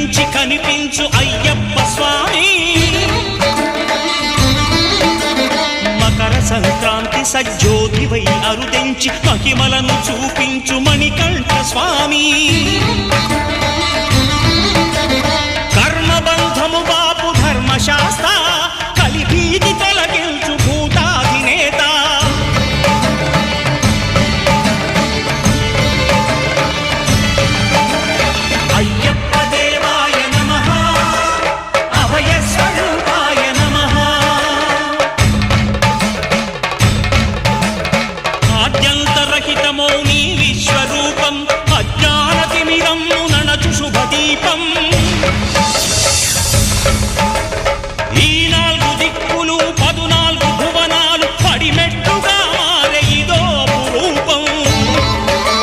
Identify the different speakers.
Speaker 1: కనిపించి కనిపించు అయ్యప్ప స్వామి మకర సంక్రాంతి సజ్జోతివై అరుదెంచి మహిమలను చూపించు మణికంఠ స్వామి కర్మబంధము బాపు ధర్మశాస్త్ర కలిభీతి తొలగించు భూతాధినేత అయ్యప్ప దేవాయ నమః అభయ స్వరూపాయ నమః ఆద్యంతరహితమౌ నీ విశ్వరూపం